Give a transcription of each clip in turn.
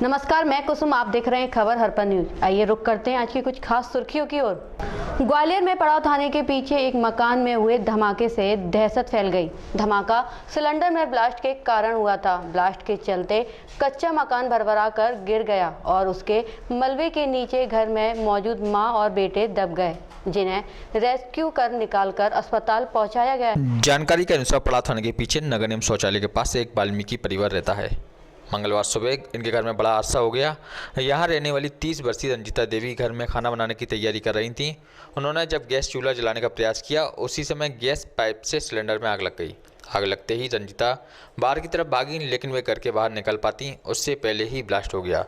नमस्कार, मैं कुसुम, आप देख रहे हैं खबर हरपा न्यूज। आइए रुक करते हैं आज की कुछ खास सुर्खियों की ओर। ग्वालियर में पड़ाव थाने के पीछे एक मकान में हुए धमाके से दहशत फैल गई। धमाका सिलेंडर में ब्लास्ट के कारण हुआ था। ब्लास्ट के चलते कच्चा मकान भरभरा कर गिर गया और उसके मलबे के नीचे घर में मौजूद मां और बेटे दब गए, जिन्हें रेस्क्यू कर निकालकर अस्पताल पहुंचाया गया। जानकारी के अनुसार पड़ाव थाने के पीछे नगर निगम शौचालय के पास एक वाल्मीकि परिवार रहता है। मंगलवार सुबह इनके घर में बड़ा हादसा हो गया। यहाँ रहने वाली 30 वर्षीय रंजीता देवी घर में खाना बनाने की तैयारी कर रही थीं। उन्होंने जब गैस चूल्हा जलाने का प्रयास किया, उसी समय गैस पाइप से सिलेंडर में आग लग गई। आग लगते ही रंजीता बाहर की तरफ भागी, लेकिन वे घर के बाहर निकल पाती उससे पहले ही ब्लास्ट हो गया।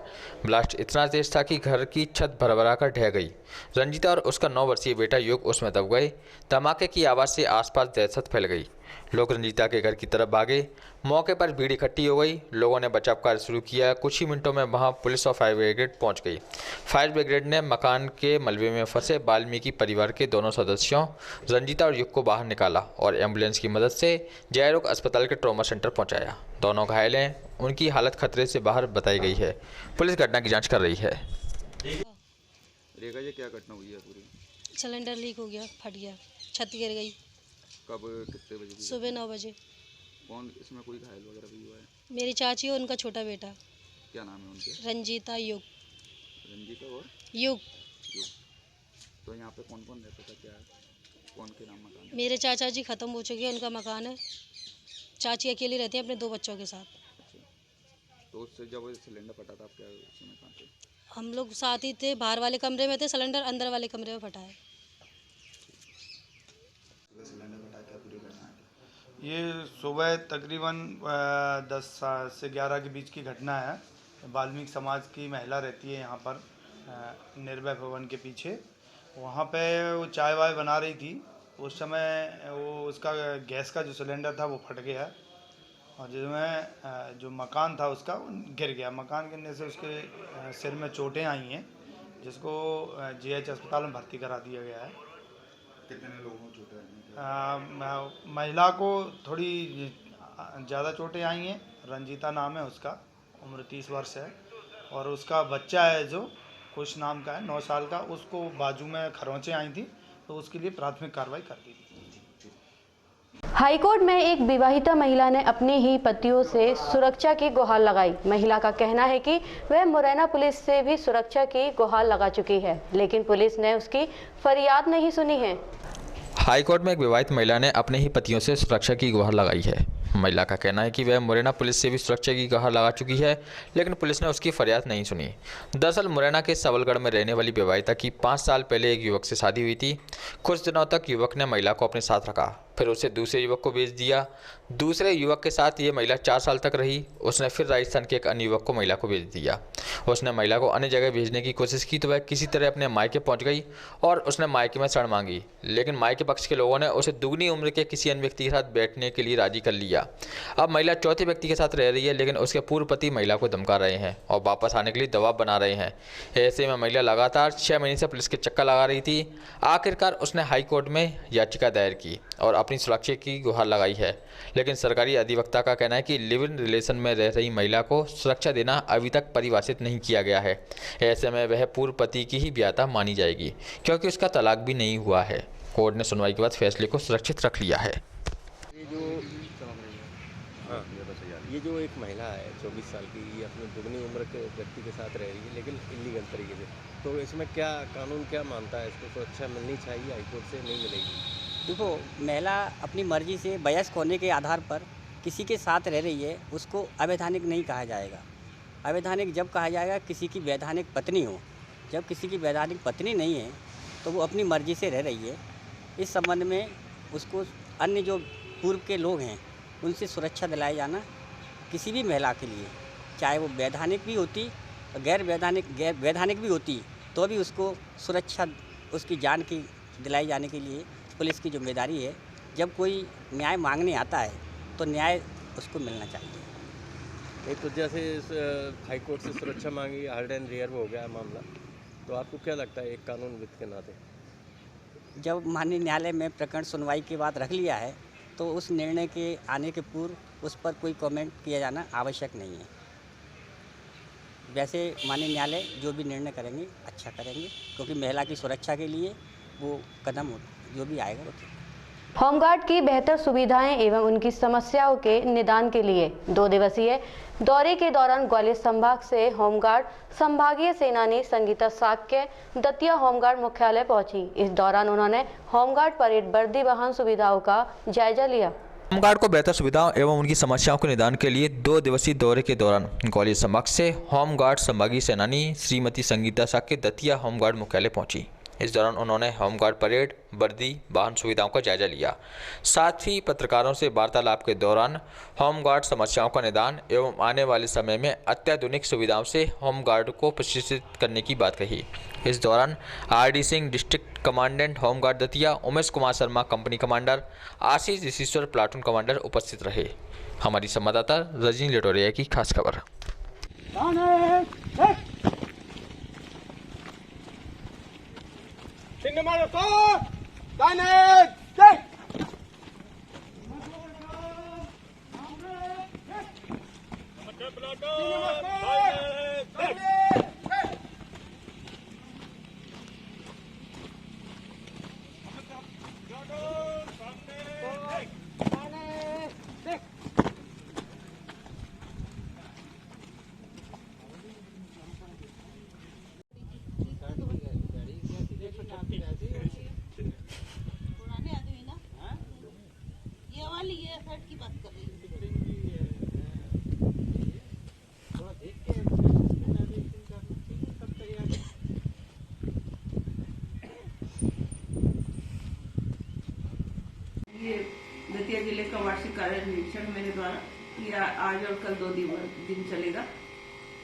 ब्लास्ट इतना तेज था कि घर की छत भरभरा कर ढह गई। रंजीता और उसका 9 वर्षीय बेटा युग उसमें दब गए। धमाके की आवाज़ से आसपास दहशत फैल गई। लोग रंजीता के घर की तरफ भागे। मौके पर भीड़ इकट्ठी हो गई। लोगों ने बचाव कार्य शुरू किया। कुछ ही मिनटों में वहां पुलिस और फायर ब्रिगेड पहुंच गई। फायर ब्रिगेड ने मकान के मलबे में फंसे वाल्मीकि परिवार के दोनों सदस्यों रंजीता और युग को बाहर निकाला और एम्बुलेंस की मदद से जयरोग अस्पताल के ट्रॉमा सेंटर पहुंचाया। दोनों घायल हैं। उनकी हालत खतरे से बाहर बताई गई है। पुलिस घटना की जाँच कर रही है। रेखा जी, क्या घटना हुई है पूरी? सिलेंडर लीक हो गया, फट गया, छत गिर गई। कब, कितने बजे? सुबह 9 बजे। कौन इसमें कोई घायल वगैरह भी हुआ है? मेरी चाची और उनका छोटा बेटा। क्या नाम है उनके? रंजीता, युग। रंजीता और युग। युग। तो यहाँ पे कौन कौन रहता था, क्या कौन के नाम मकान है? मेरे चाचा जी ख़त्म हो चुके हैं, उनका मकान है। चाची अकेली रहती है अपने 2 बच्चों के साथ। अच्छा, तो उससे जब सिलेंडर फटा था, आप क्या उस समय कहाँ थे? हम लोग साथ ही थे, बाहर वाले कमरे में थे, सिलेंडर अंदर वाले कमरे में फटा है। ये सुबह तकरीबन 10 से 11 के बीच की घटना है। वाल्मीकि समाज की महिला रहती है यहाँ पर निर्भय भवन के पीछे। वहाँ पे वो चाय वाय बना रही थी। उस समय वो उसका गैस का जो सिलेंडर था वो फट गया और जिसमें जो मकान था उसका गिर गया। मकान गिरने से उसके सिर में चोटें आई हैं, जिसको जीएच अस्पताल में भर्ती करा दिया गया है। कितने लोगों को चोटें आई? महिला को थोड़ी ज़्यादा चोटें आई हैं। रंजीता नाम है उसका, उम्र 30 वर्ष है। और उसका बच्चा है जो खुश नाम का है, 9 साल का, उसको बाजू में खरोंचें आई थी, तो उसके लिए प्राथमिक कार्रवाई कर दी थी। हाईकोर्ट में एक विवाहिता महिला ने अपने ही पतियों से सुरक्षा की गुहार लगाई। महिला का कहना है कि वह मुरैना पुलिस से भी सुरक्षा की गुहार लगा चुकी है, लेकिन पुलिस ने उसकी फरियाद नहीं सुनी है। हाईकोर्ट में एक विवाहित महिला ने अपने ही पतियों से सुरक्षा की गुहार लगाई है। महिला का कहना है कि वह मुरैना पुलिस से भी सुरक्षा की गुहार लगा चुकी है, लेकिन पुलिस ने उसकी फरियाद नहीं सुनी। दरअसल मुरैना के सबलगढ़ में रहने वाली विवाहिता की 5 साल पहले एक युवक से शादी हुई थी। कुछ दिनों तक युवक ने महिला को अपने साथ रखा, फिर उसे दूसरे युवक को बेच दिया। दूसरे युवक के साथ ये महिला 4 साल तक रही। उसने फिर राजस्थान के एक अन्य युवक को महिला को बेच दिया। उसने महिला को अन्य जगह भेजने की कोशिश की तो वह किसी तरह अपने मायके पहुंच गई और उसने मायके में शरण मांगी, लेकिन मायके पक्ष के लोगों ने उसे दुगनी उम्र के किसी अन्य व्यक्ति के साथ बैठने के लिए राजी कर लिया। अब महिला चौथे व्यक्ति के साथ रह रही है, लेकिन उसके पूर्व पति महिला को धमका रहे हैं और वापस आने के लिए दबाव बना रहे हैं। ऐसे में महिला लगातार 6 महीने से पुलिस के चक्कर लगा रही थी। आखिरकार उसने हाईकोर्ट में याचिका दायर की और अपनी सुरक्षा की गुहार लगाई है, लेकिन सरकारी अधिवक्ता का कहना है कि लिव इन रिलेशन में रह रही महिला को सुरक्षा देना अभी तक परिभाषित नहीं किया गया है। ऐसे में वह पूर्व पति की ही विवाहिता मानी जाएगी, क्योंकि उसका तलाक भी नहीं हुआ है। कोर्ट ने सुनवाई के बाद फैसले को सुरक्षित रख लिया है। ये जो एक महिला है 24 साल की, ये अपने दुगनी उम्र के व्यक्ति के साथ रह रही है, लेकिन इलीगल तरीके से, तो इसमें क्या कानून क्या मानता है? इसको सुरक्षा मिलनी चाहिए, हाईकोर्ट से नहीं मिलेगी? देखो, महिला अपनी मर्जी से वयस्क होने के आधार पर किसी के साथ रह रही है, उसको अवैधानिक नहीं कहा जाएगा। अवैधानिक जब कहा जाएगा किसी की वैधानिक पत्नी हो। जब किसी की वैधानिक पत्नी नहीं है तो वो अपनी मर्जी से रह रही है। इस संबंध में उसको अन्य जो पूर्व के लोग हैं उनसे सुरक्षा दिलाया जाना किसी भी महिला के लिए, चाहे वो वैधानिक भी होती और गैर वैधानिक भी होती, तो भी उसको सुरक्षा उसकी जान की दिलाई जाने के लिए पुलिस की जिम्मेदारी है। जब कोई न्याय मांगने आता है तो न्याय उसको मिलना चाहिए। एक तो जैसे हाईकोर्ट से सुरक्षा मांगी, हार्ड एंड रेयर हो गया मामला, तो आपको क्या लगता है एक कानूनविद के नाते? जब माननीय न्यायालय में प्रकरण सुनवाई के बाद रख लिया है तो उस निर्णय के आने के पूर्व उस पर कोई कमेंट किया जाना आवश्यक नहीं है। वैसे माननीय न्यायालय जो भी निर्णय करेंगे अच्छा करेंगे, क्योंकि महिला की सुरक्षा के लिए वो कदम जो भी आएगा वो ठीक। होमगार्ड की बेहतर सुविधाएं एवं उनकी समस्याओं के निदान के लिए 2 दिवसीय दौरे के दौरान ग्वालियर संभाग से होमगार्ड संभागीय सेनानी संगीता साक्य दतिया होमगार्ड मुख्यालय पहुंची। इस दौरान उन्होंने होमगार्ड परेड वर्दी वाहन सुविधाओं का जायजा लिया। होमगार्ड को बेहतर सुविधाओं एवं उनकी समस्याओं के निदान के लिए 2 दिवसीय दौरे के दौरान ग्वालियर संभाग से होमगार्ड संभागीय सेनानी श्रीमती संगीता साक्य दतिया होमगार्ड मुख्यालय पहुंची। इस दौरान उन्होंने होमगार्ड परेड वर्दी वाहन सुविधाओं का जायजा लिया। साथ ही पत्रकारों से वार्तालाप के दौरान होमगार्ड समस्याओं का निदान एवं आने वाले समय में अत्याधुनिक सुविधाओं से होमगार्ड को प्रशिक्षित करने की बात कही। इस दौरान RD. Singh district commandant home guard Datia, Umesh Kumar Sharma company commander, Ashish Rishishwar platoon commander उपस्थित रहे। हमारी संवाददाता रजनी लिटोरिया की खास खबर। ये दतिया जिले का वार्षिक कार्य निरीक्षण मेरे द्वारा ये आज और कल 2 दिन चलेगा।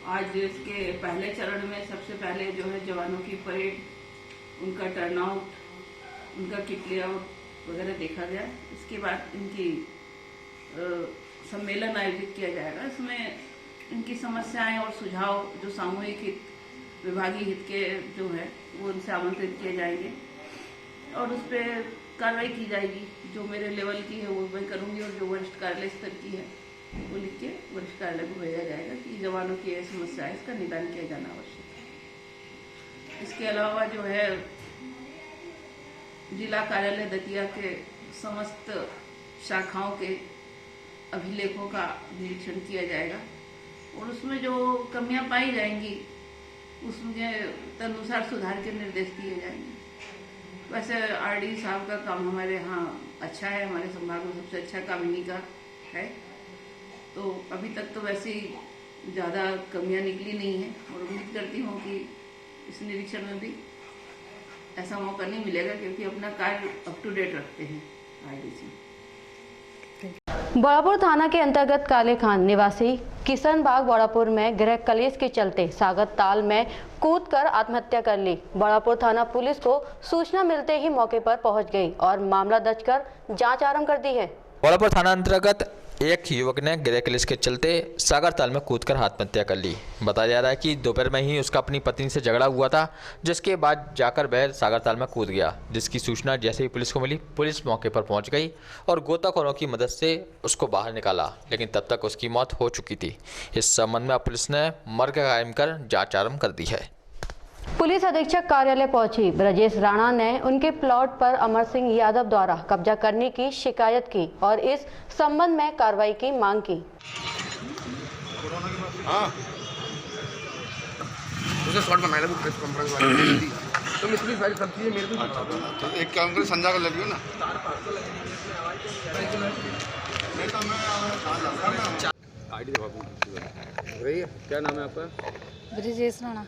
आज इसके पहले चरण में सबसे पहले जो है जवानों की परेड, उनका टर्नआउट, उनका किट लेआउट वगैरह देखा गया। इसके बाद इनकी सम्मेलन आयोजित किया जाएगा। इसमें इनकी समस्याएं और सुझाव जो सामूहिक हित, विभागीय हित के जो है वो उनसे आमंत्रित किए जाएंगे और उस पर कार्रवाई की जाएगी। जो मेरे लेवल की है वो मैं करूँगी और जो वरिष्ठ कार्यालय स्तर की है वो लिख के वरिष्ठ कार्यालय को भेजा जाएगा कि जवानों की यह समस्या है, इसका निदान किया जाना आवश्यक है। इसके अलावा जो है जिला कार्यालय दतिया के समस्त शाखाओं के अभिलेखों का निरीक्षण किया जाएगा और उसमें जो कमियां पाई जाएंगी उसमें तदनुसार सुधार के निर्देश दिए जाएंगे। वैसे आर.डी. साहब का काम हमारे यहाँ अच्छा है, हमारे संभाग में सबसे अच्छा काम इन्हीं का है। तो अभी तक तो वैसे ज़्यादा कमियां निकली नहीं है और उम्मीद करती हूँ कि इस निरीक्षण में भी ऐसा मौका नहीं मिलेगा, क्योंकि अपना कार्य अप टू डेट रखते हैं आर.डी. सिंह। बड़ापुर थाना के अंतर्गत काले खान निवासी किशन बाग बड़ापुर में गृह कलेश के चलते सागर ताल में कूदकर आत्महत्या कर ली। बड़ापुर थाना पुलिस को सूचना मिलते ही मौके पर पहुंच गई और मामला दर्ज कर जांच आरंभ कर दी है। बड़ापुर थाना अंतर्गत एक युवक ने गृह कलेश के चलते सागर ताल में कूदकर आत्महत्या कर ली। बताया जा रहा है कि दोपहर में ही उसका अपनी पत्नी से झगड़ा हुआ था, जिसके बाद जाकर वह सागर ताल में कूद गया। जिसकी सूचना जैसे ही पुलिस को मिली, पुलिस मौके पर पहुंच गई और गोताखोरों की मदद से उसको बाहर निकाला, लेकिन तब तक उसकी मौत हो चुकी थी। इस संबंध में पुलिस ने मर्ग कायम कर जाँच आरम्भ कर दी है। पुलिस अधीक्षक कार्यालय पहुंची ब्रजेश राणा ने उनके प्लॉट पर अमर सिंह यादव द्वारा कब्जा करने की शिकायत की और इस संबंध में कार्रवाई की मांग की। तो एक काम करें, संजा को ले लियो ना। क्या नाम है आपका? ब्रजेश राणा।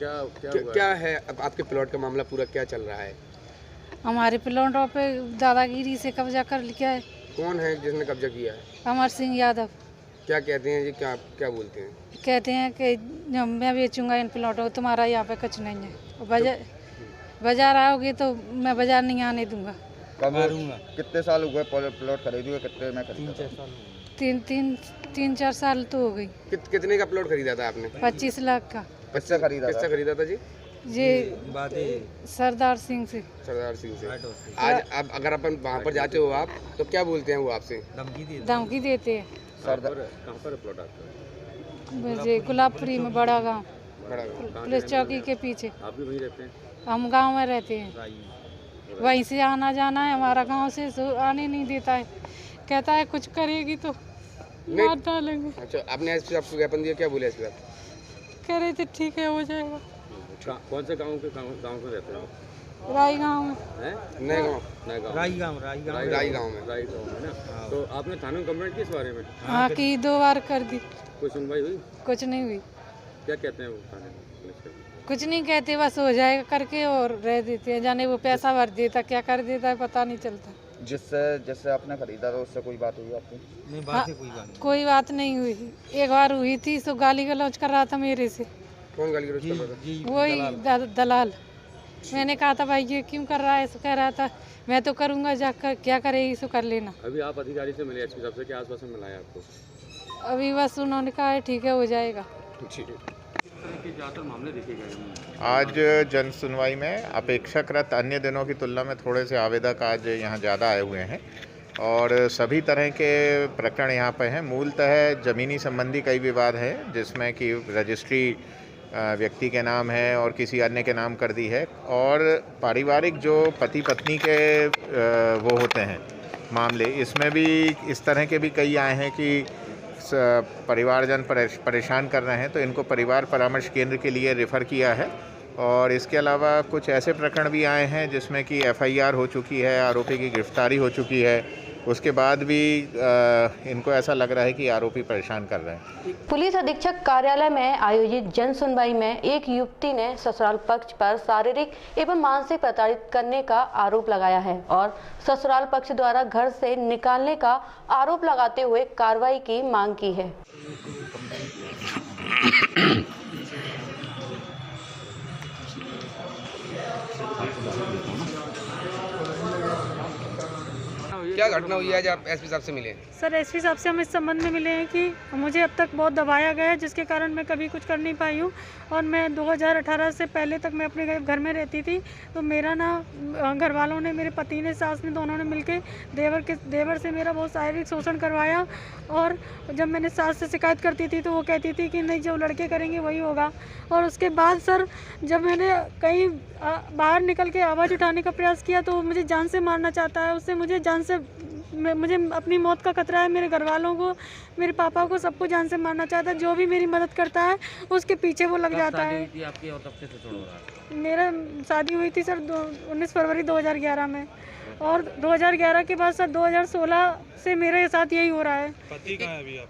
क्या है अब आपके प्लॉट का मामला, पूरा क्या चल रहा है? हमारे प्लॉटों पे दादागिरी से कब्जा कर लिया है। कौन है जिसने कब्जा किया है? अमर सिंह यादव। क्या कहते हैं जी, क्या बोलते हैं? कहते हैं कि मैं बेचूंगा इन प्लॉटों को, तुम्हारा यहाँ पे कुछ नहीं है। बाजार आओगे तो मैं बाजार नहीं आने दूंगा। कब मारूंगा? कितने साल हो गए प्लॉट खरीदे हुए? कितने में खरीदा? 3-4 साल तो हो गई। कितने का प्लॉट खरीदा था आपने? 25 लाख का। किससे खरीदा था जी? जी सरदार सिंह से। सरदार सिंह से। आज अब अगर अपन वहाँ पर जाते हो आप, तो क्या बोलते हैं वो आपसे? धमकी देते हैं। कहाँ पर प्लॉट आपका? जी गुलाबपुरी में बड़ा गांव, बड़ा गाँव। पुलिस चौकी के पीछे। आप भी वहीं रहते हैं? हम गांव में रहते हैं, वहीं से आना जाना है हमारा, गांव से आने नहीं देता है, कहता है कुछ करेगी तो मार डालेंगे। अच्छा, आपने एसपी साहब को ज्ञापन दिया, क्या बोले एसपी साहब? कह रहे थे ठीक है हो जाएगा। कौन से गाँव में रहते हैं? राई गांव में। नए गाँव, राई गाँव में ना। तो आपने थाने में कंप्लेंट की इस बारे में? हाँ की 2 बार कर दी, कोई सुनवाई हुई? कुछ नहीं हुई। क्या कहते हैं वो थाने में? कुछ नहीं कहते, बस हो जाएगा करके और रह देते हैं, जाने वो पैसा भर देता क्या कर देता है पता नहीं चलता। जिससे आपने खरीदा था उससे कोई बात हुई आपकी? नहीं, बात से कोई बात नहीं हुई। एक बार हुई थी, सो गाली गलौज कर रहा था मेरे से। कौन गाली गलौज कर रहा था? वही दलाल। मैंने कहा था भाई ये क्यों कर रहा है, सो कह रहा था मैं तो करूँगा, जाकर क्या करेगी सो कर लेना। अभी आप अधिकारी से मिले, एसपी साहब से, क्या आश्वासन मिला है आपको? अभी बस उन्होंने कहा है ठीक है हो जाएगा। मामले देखे गए आज जन सुनवाई में अपेक्षाकृत अन्य दिनों की तुलना में थोड़े से आवेदक आज यहाँ ज़्यादा आए हुए हैं और सभी तरह के प्रकरण यहाँ पे हैं। मूलतः ज़मीनी संबंधी कई विवाद है जिसमें कि रजिस्ट्री व्यक्ति के नाम है और किसी अन्य के नाम कर दी है, और पारिवारिक जो पति पत्नी के वो होते हैं मामले, इसमें भी इस तरह के भी कई आए हैं कि परिवारजन परेशान कर रहे हैं, तो इनको परिवार परामर्श केंद्र के लिए रेफ़र किया है। और इसके अलावा कुछ ऐसे प्रकरण भी आए हैं जिसमें कि एफआईआर हो चुकी है, आरोपी की गिरफ्तारी हो चुकी है, उसके बाद भी इनको ऐसा लग रहा है कि आरोपी परेशान कर रहे हैं। पुलिस अधीक्षक कार्यालय में आयोजित जन सुनवाई में एक युवती ने ससुराल पक्ष पर शारीरिक एवं मानसिक प्रताड़ित करने का आरोप लगाया है और ससुराल पक्ष द्वारा घर से निकालने का आरोप लगाते हुए कार्रवाई की मांग की है। क्या घटना हुई है आज आप एसपी साहब से मिले? सर एसपी साहब से हम इस संबंध में मिले हैं कि मुझे अब तक बहुत दबाया गया है, जिसके कारण मैं कभी कुछ कर नहीं पाई हूँ। और मैं 2018 से पहले तक मैं अपने घर में रहती थी, तो मेरा ना घर वालों ने, मेरे पति ने, सास ने, दोनों ने मिलके देवर से मेरा बहुत शारीरिक शोषण करवाया। और जब मैंने सास से शिकायत करती थी तो वो कहती थी कि नहीं जो लड़के करेंगे वही होगा। और उसके बाद सर जब मैंने कहीं बाहर निकल के आवाज़ उठाने का प्रयास किया तो वो मुझे जान से मारना चाहता है, उससे मुझे अपनी मौत का खतरा है। मेरे घर वालों को, मेरे पापा को, सबको जान से मारना चाहता है। जो भी मेरी मदद करता है उसके पीछे वो लग जाता है। आपकी और कब से शोषण हो रहा है? मेरा शादी हुई थी सर 19 फरवरी 2011 में, और 2011 के बाद सर 2016 से मेरे साथ यही हो रहा है। पति कहाँ है अभी आप?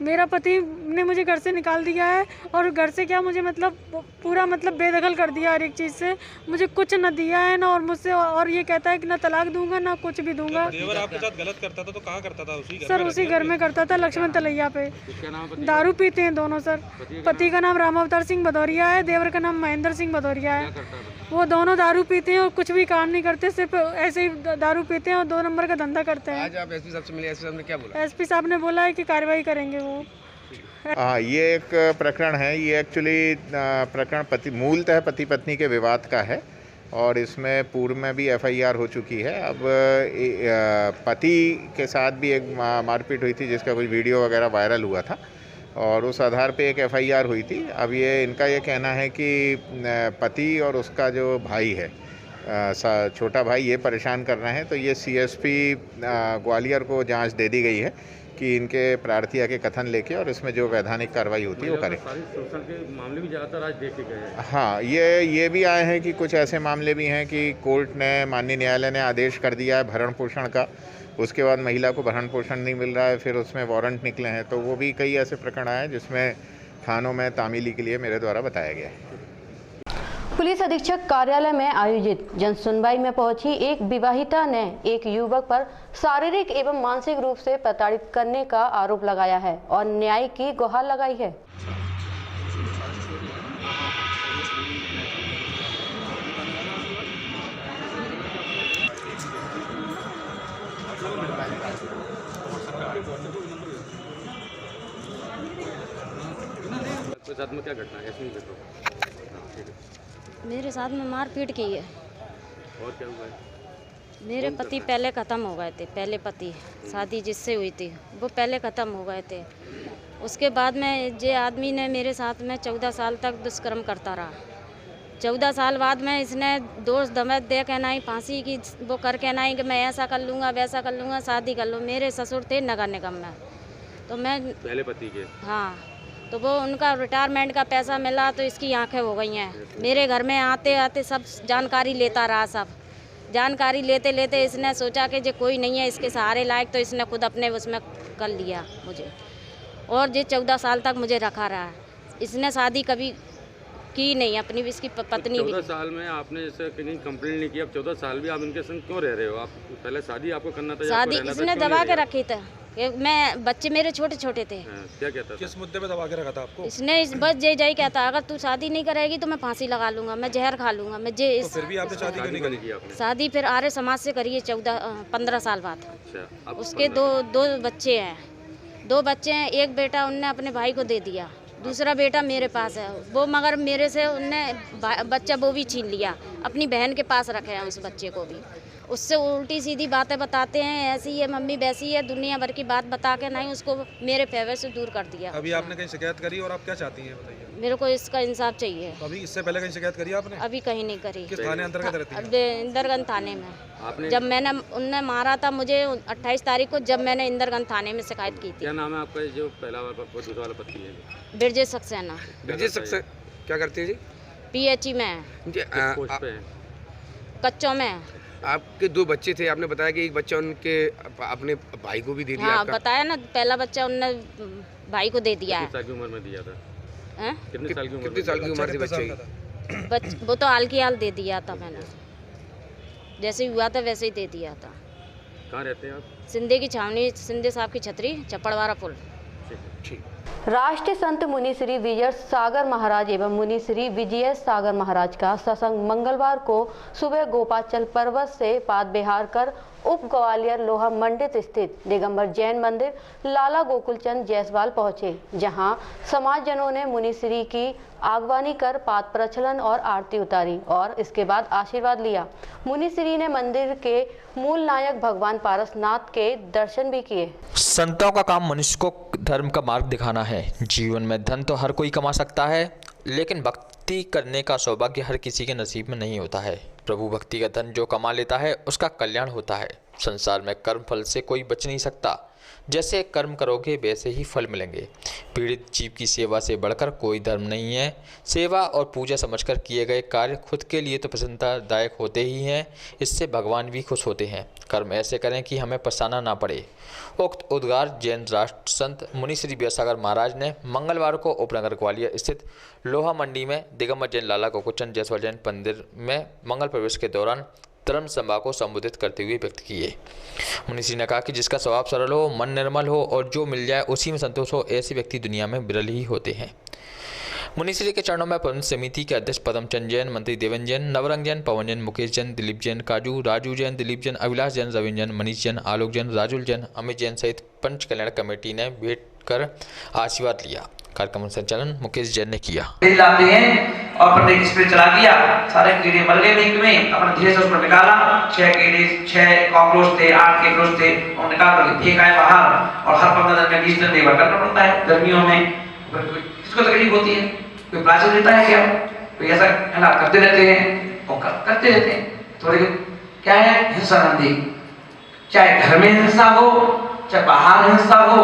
मेरा पति ने मुझे घर से निकाल दिया है, और घर से क्या मुझे मतलब पूरा मतलब बेदखल कर दिया हर एक चीज़ से। मुझे कुछ न दिया है ना, और मुझसे और ये कहता है कि ना तलाक दूंगा ना कुछ भी दूंगा। देवर आपके साथ गलत करता था तो कहाँ करता था? उसी घर सर उसी घर में करता था, लक्ष्मण तलैया पे। दारू पीते हैं दोनों सर। पति का नाम राम अवतार सिंह भदौरिया है, देवर का नाम महेंद्र सिंह भदौरिया है। वो दोनों दारू पीते हैं और कुछ भी काम नहीं करते, सिर्फ ऐसे ही दारू पीते हैं और 2 नंबर का धंधा करते हैं। आज आप एसपी साहब से मिले, एसपी साहब ने क्या बोला? एसपी साहब ने बोला है कि कार्रवाई करेंगे वो। हाँ, ये एक प्रकरण है। ये एक्चुअली प्रकरण मूलतः पति पत्नी के विवाद का है और इसमें पूर्व में भी एफआईआर हो चुकी है। अब पति के साथ भी एक मारपीट हुई थी जिसका कुछ वीडियो वगैरह वायरल हुआ था और उस आधार पे एक एफआईआर हुई थी। अब इनका ये कहना है कि पति और उसका जो भाई है, छोटा भाई, ये परेशान कर रहे हैं। तो ये सीएसपी ग्वालियर को जांच दे दी गई है कि इनके प्रार्थिया के कथन लेके और इसमें जो वैधानिक कार्रवाई होती है वो करें। शोषण के मामले भी ज़्यादातर आज देखे गए हैं। हाँ, ये भी आए हैं कि कुछ ऐसे मामले भी हैं कि कोर्ट ने, माननीय न्यायालय ने आदेश कर दिया है भरण पोषण का, उसके बाद महिला को भरण पोषण नहीं मिल रहा है, फिर उसमें वारंट निकले हैं। तो वो भी कई ऐसे प्रकरण आए जिसमें थानों में तामीली के लिए मेरे द्वारा बताया गया है। पुलिस अधीक्षक कार्यालय में आयोजित जन सुनवाई में पहुंची एक विवाहिता ने एक युवक पर शारीरिक एवं मानसिक रूप से प्रताड़ित करने का आरोप लगाया है और न्याय की गुहार लगाई है। साथ में क्या घटना है? मेरे साथ में मारपीट की है। और क्या हुआ है? मेरे पति पहले ख़त्म हो गए थे। पहले पति शादी जिससे हुई थी वो पहले ख़त्म हो गए थे। उसके बाद में जे आदमी ने मेरे साथ में 14 साल तक दुष्कर्म करता रहा। 14 साल बाद में इसने दोस्त दमत दे के नहीं, फांसी की वो करके नहीं कि मैं ऐसा कर लूँगा वैसा कर लूँगा, शादी कर लूँ। मेरे ससुर थे नगर निगम में, तो मैं पहले पति के, हाँ, तो वो उनका रिटायरमेंट का पैसा मिला तो इसकी आंखें हो गई हैं। मेरे घर में आते आते सब जानकारी लेता रहा, सब जानकारी लेते लेते इसने सोचा कि जो कोई नहीं है इसके सहारे लायक, तो इसने खुद अपने उसमें कर लिया मुझे, और ये 14 साल तक मुझे रखा रहा है। इसने शादी कभी की नहीं, अपनी भी इसकी पत्नी भी। 14 साल में आपने जैसे कहीं कंप्लेंट नहीं की, अब 14 साल भी आप इनके संग क्यों रह रहे हो? आप पहले शादी आपको करना था? शादी इसने दबा के रखी थी, मैं बच्चे मेरे छोटे छोटे थे। क्या कहता था? किस मुद्दे पे दबा के रखा था आपको? इसने बस जय जय कहता, अगर तू शादी नहीं करेगी तो मैं फांसी लगा लूंगा, मैं जहर खा लूंगा, मैं जे तो फिर भी आपने शादी क्यों नहीं करी? आपने शादी फिर आर्य समाज से करी है 15 साल बाद। अच्छा, उसके दो बच्चे हैं, 2 बच्चे हैं। एक बेटा उनने अपने भाई को दे दिया, दूसरा बेटा मेरे पास है वो, मगर मेरे से उनने बच्चा वो भी छीन लिया, अपनी बहन के पास रखे हैं उस बच्चे को भी। उससे उल्टी सीधी बातें बताते हैं, ऐसी है मम्मी वैसी है, दुनिया भर की बात बता के नहीं उसको मेरे फेवर से दूर कर दिया। अभी आपने कहीं शिकायत करी और आप क्या चाहती हैं बताइए? मेरे को इसका इंसाफ चाहिए। तो अभी इससे पहले कहीं शिकायत करी आपने? अभी कहीं नहीं करी। किस थाने अंतर्गत रहती है? इंदरगंज थाने में। आपने जब मैंने उनने मारा था मुझे 28 तारीख को, जब मैंने इंदरगंज थाने में शिकायत की थी। क्या नाम है आपका जो पहला वाला दूसरा वाला पति है? ब्रजेश सक्सेना। ब्रजेश सक्सेना क्या करती है जी? PHE में है, कच्चों में है। आपके 2 बच्चे थे, आपने बताया कि एक बच्चा उनके अपने भाई को भी दे दिया। हाँ आपका? बताया ना, पहला बच्चा उनने भाई को दे दिया है। कितनी साल की उम्र में दिया था? कितनी साल की उम्र थी बच्चे की? वो तो हाल की हाल दे दिया था मैंने, जैसे हुआ था वैसे ही दे दिया था। कहाँ रहते हैं आप? सिंधे की छावनी, सिंधे साहब की छतरी, चपड़वारा पुल। ठीक। राष्ट्रीय संत मुनि श्री विजय सागर महाराज एवं मुनि श्री विजय सागर महाराज का सत्संग मंगलवार को सुबह गोपाचल पर्वत से पाद बिहार कर उप ग्वालियर लोहा मंडित स्थित दिगंबर जैन मंदिर लाला गोकुलचंद जायसवाल पहुंचे, जहां समाजजनों ने मुनि श्री की आगवानी कर पाद प्रचलन और आरती उतारी और इसके बाद आशीर्वाद लिया। मुनि श्री ने मंदिर के मूल नायक भगवान पारसनाथ के दर्शन भी किए। संतों का काम मनुष्य को धर्म का मार्ग दिखाना है। जीवन में धन तो हर कोई कमा सकता है, लेकिन भक्ति करने का सौभाग्य हर किसी के नसीब में नहीं होता है। प्रभु भक्ति का धन जो कमा लेता है उसका कल्याण होता है। संसार में कर्म फल से कोई बच नहीं सकता, जैसे कर्म करोगे वैसे ही फल मिलेंगे। पीड़ित जीव की सेवा से बढ़कर कोई धर्म नहीं है। सेवा और पूजा समझकर किए गए कार्य खुद के लिए तो प्रसन्नतादायक होते ही हैं, इससे भगवान भी खुश होते हैं। कर्म ऐसे करें कि हमें पछताना ना पड़े। उक्त उद्गार जैन राष्ट्र संत मुनि श्री विद्यासागर महाराज ने मंगलवार को उपनगर ग्वालियर स्थित लोहा मंडी में दिगंबर जैन लाला गोकुलचंद जायसवाल जैन मंदिर में मंगल प्रवेश के दौरान धर्म सभा को संबोधित करते हुए व्यक्त किए। मुनि श्री ने कहा कि जिसका स्वभाव सरल हो, मन निर्मल हो और जो मिल जाए उसी में संतोष हो, ऐसे व्यक्ति दुनिया में विरल ही होते हैं। मुनि श्री के चरणों में प्रबंध समिति के अध्यक्ष पदमचंद जैन, मंत्री देवेंद्र जैन, नवरंग जैन, पवन जैन, मुकेश जैन, दिलीप जैन, काजू, राजू जैन, दिलीप जैन, अभिलाष जैन, रविंद्र जैन, मनीष जैन, आलोक जैन, राजुल जैन, अमित जैन सहित पंच कल्याण कमेटी ने भेंट कर आशीर्वाद लिया। कार्यक्रम संचालन मुकेश जैन ने किया। लाते हैं और अपने स्प्रे चला दिया, सारे कीड़े मर गए बीच में। अपने धीरे से उसको निकाला, 6 कॉकरोच थे, 8 केकरोच थे, और निकाल कर फेंक आए बाहर। और हर 15 दिन में 20 दिन निर्भर करना पड़ता है गर्मियों में। किसको तकलीफ होती है? कोई प्लास्टिक देता है क्या? कोई ऐसा है ना, करते रहते हैं और करते रहते हैं। थोड़े क्या है, हिंसा नंदी, चाहे घर में हिंसा हो चाहे बाहर हिंसा हो,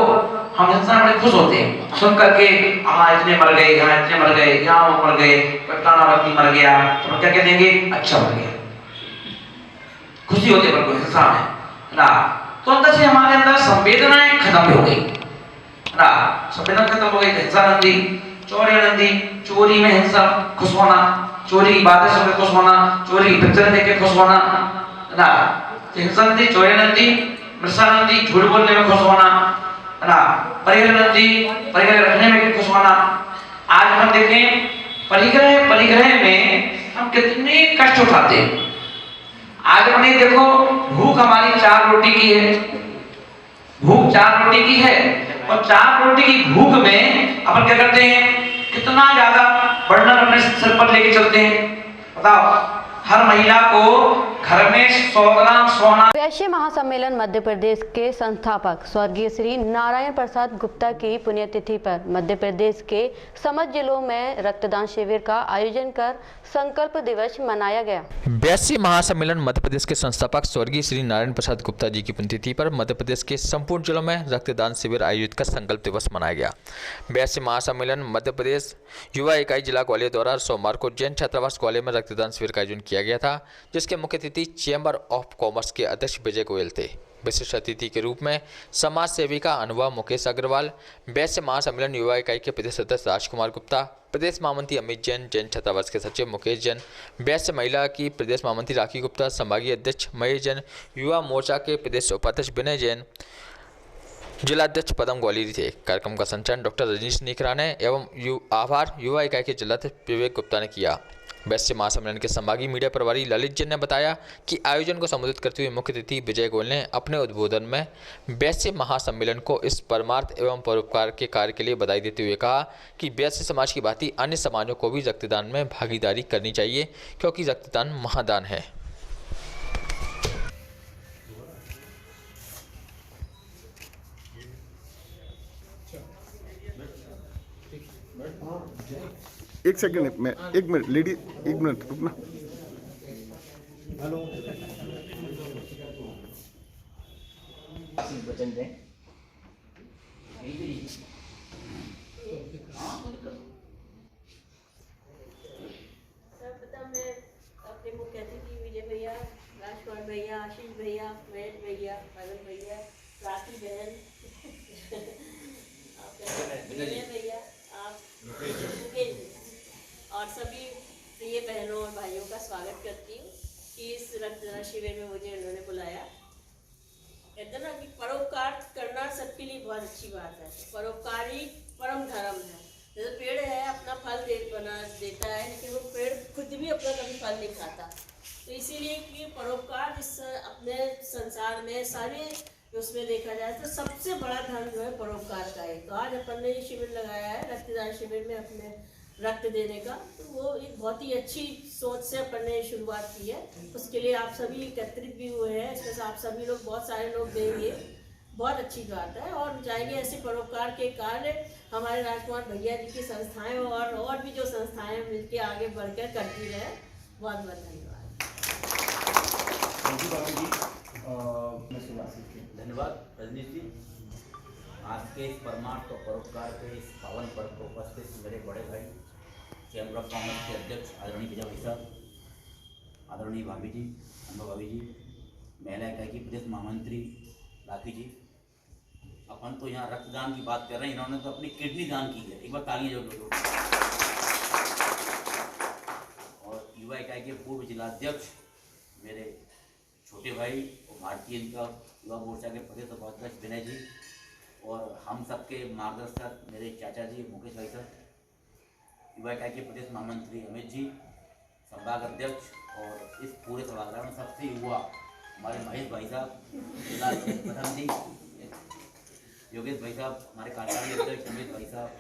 हम हिंसा बड़े खुश होते हैं सुन करके। यहाँ इतने मर गए, यहाँ इतने मर गए, यहाँ वो मर गए, फलाना व्यक्ति मर गया, तो हम क्या कह देंगे? अच्छा मर गया। खुशी होती है पर कोई हिंसा में, है ना। तो अंदर से हमारे अंदर संवेदनाएं खत्म हो गई, है ना। संवेदना खत्म हो गई। हिंसा नंदी, चोरी नंदी, चोरी में हिंसा, खुश होना, चोरी की बातें सुनकर खुश होना, चोरी की पिक्चर देख के खुश होना, है ना। हिंसा नंदी, चोरी नंदी, मृषा नंदी, झूठ बोलने में खुश होना, है ना। परिग्रह नंदी, परिग्रह रखने में खुश होना। आज हम देखें परिग्रह में हम कितने कष्ट उठाते हैं। आज हमने देखो, भूख हमारी 4 रोटी की है, भूख 4 रोटी की है, और 4 रोटी की भूख में अपन क्या करते हैं? कितना ज्यादा बर्डन अपने सिर पर लेके चलते हैं। बताओ, हर महिला को घर में 100 ग्राम सोना। वैश्य महासम्मेलन मध्य प्रदेश के संस्थापक स्वर्गीय श्री नारायण प्रसाद गुप्ता की पुण्यतिथि पर मध्य प्रदेश के समस्त जिलों में रक्तदान शिविर का आयोजन कर संकल्प दिवस मनाया गया। वैश्य महासम्मेलन मध्य प्रदेश के संस्थापक स्वर्गीय श्री नारायण प्रसाद गुप्ता जी की पुण्यतिथि पर मध्य प्रदेश के संपूर्ण जिलों में रक्तदान शिविर आयोजित कर संकल्प दिवस मनाया गया। वैश्य महासम्मेलन मध्य प्रदेश युवा इकाई जिला ग्वालियर द्वारा सोमवार को जैन छात्रावास ग्वालियर में रक्तदान शिविर का आयोजन किया गया था, जिसके मुख्य अतिथि चैम्बर ऑफ कॉमर्स के अध्यक्ष विजय गोयल थे। विशिष्ट अतिथि के रूप में समाज सेविका अनुभव मुकेश अग्रवाल, वैश्य महासम्मेलन युवा इकाई के प्रदेश सदस्य राजकुमार गुप्ता, प्रदेश महामंत्री अमित जैन, जैन छात्रावास के सचिव मुकेश जैन, वैश्य महिला की प्रदेश महामंत्री राखी गुप्ता, संभागीय अध्यक्ष महेश जैन, युवा मोर्चा के प्रदेश उपाध्यक्ष विनय जैन, जिलाध्यक्ष पदम ग्वालियरी थे। कार्यक्रम का संचालन डॉक्टर रजनीश निकरा ने एवं आभार युवा इकाई के जिलाध्यक्ष विवेक गुप्ता ने किया। वैश्य महासम्मेलन के संभागीय मीडिया प्रभारी ललित जैन ने बताया कि आयोजन को संबोधित करते हुए मुख्य अतिथि विजय गोयल ने अपने उद्बोधन में वैश्य महासम्मेलन को इस परमार्थ एवं परोपकार के कार्य के लिए बधाई देते हुए कहा कि वैश्य समाज की भांति अन्य समाजों को भी रक्तदान में भागीदारी करनी चाहिए, क्योंकि रक्तदान महादान है। एक सेकंड मैं एक मिनट लेडी एक मिनट रुकना। हेलो वचन दें। सर्वप्रथम मैं अपने मुख्य अतिथि विजय भैया, राजकुमार भैया, आशीष भैया, महेश भैया, पवन भैया, राखी बहन, विजय भैया, आप मुकेश और सभी प्रिय बहनों और भाइयों का स्वागत करती हूँ कि इस रक्तदान शिविर में मुझे उन्होंने बुलाया। कहते ना कि परोपकार करना सबके लिए बहुत अच्छी बात है। परोपकार ही परम धर्म है। जैसे पेड़ है अपना फल देता है, लेकिन वो पेड़ खुद भी अपना कभी फल नहीं खाता। तो इसीलिए कि परोपकार जिस अपने संसार में सारे उसमें देखा जाए तो सबसे बड़ा धर्म जो है परोपकार का है। तो आज अपन ने ये शिविर लगाया है रक्तदान शिविर में अपने रक्त देने का, तो वो एक बहुत ही अच्छी सोच से अपन ने शुरुआत की है। उसके लिए आप सभी एकत्रित भी हुए हैं, इसमें से आप सभी लोग बहुत सारे लोग देंगे, बहुत अच्छी बात है। और चाहेंगे ऐसे परोपकार के कार्य हमारे राजकुमार भैया जी की संस्थाएं और भी जो संस्थाएं मिलकर आगे बढ़कर करती रहे। बहुत बहुत धन्यवाद रजनीश जी। आज के इस परमार्थ और परोपकार के इस पावन पर्व को उपस्थित मेरे बड़े भाई चैम्बर ऑफ कॉमर्स के अध्यक्ष आदरणीय विजय भाई साहब, आदरणीय भाभी जी, अनुभव भाभी जी, महिला इकाई की प्रदेश महामंत्री राखी जी। अपन तो यहाँ रक्तदान की बात कर रहे हैं, इन्होंने तो अपनी किडनी दान की है। एक बार तालियां जो और युवा इकाई के पूर्व जिलाध्यक्ष मेरे छोटे भाई और भारतीय इनका युवा मोर्चा के प्रदेश उपाध्यक्ष विनय जी, और हम सबके मार्गदर्शक मेरे चाचा जी मुकेश भाई साहब, युवा इकाई के प्रदेश महामंत्री अमित जी, संभाग अध्यक्ष, और इस पूरे सभागार में सबसे युवा हमारे महेश भाई साहब, जिला प्रधान जी, योगेश भाई साहब, हमारे कार्यकारी अध्यक्ष अमित भाई साहब,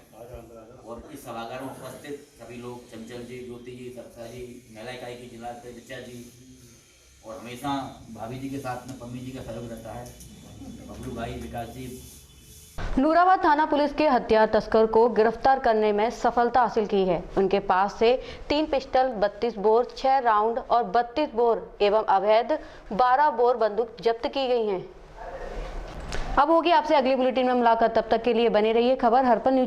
और इस सभागार में उपस्थित सभी लोग, चंचल जी, ज्योति जी, सरसा जी, महिला इकाई की जिला अध्यक्षा जी, और हमेशा भाभी जी के साथ में पम्मी जी का सहयोग रहता है, बबलू भाई, विकास जी। नूराबाद थाना पुलिस के हथियार तस्कर को गिरफ्तार करने में सफलता हासिल की है। उनके पास से 3 पिस्टल, 32 बोर, 6 राउंड और 32 बोर एवं अवैध 12 बोर बंदूक जब्त की गई हैं। अब होगी आपसे अगली बुलेटिन में मुलाकात, तब तक के लिए बने रहिए खबर हरपन न्यूज।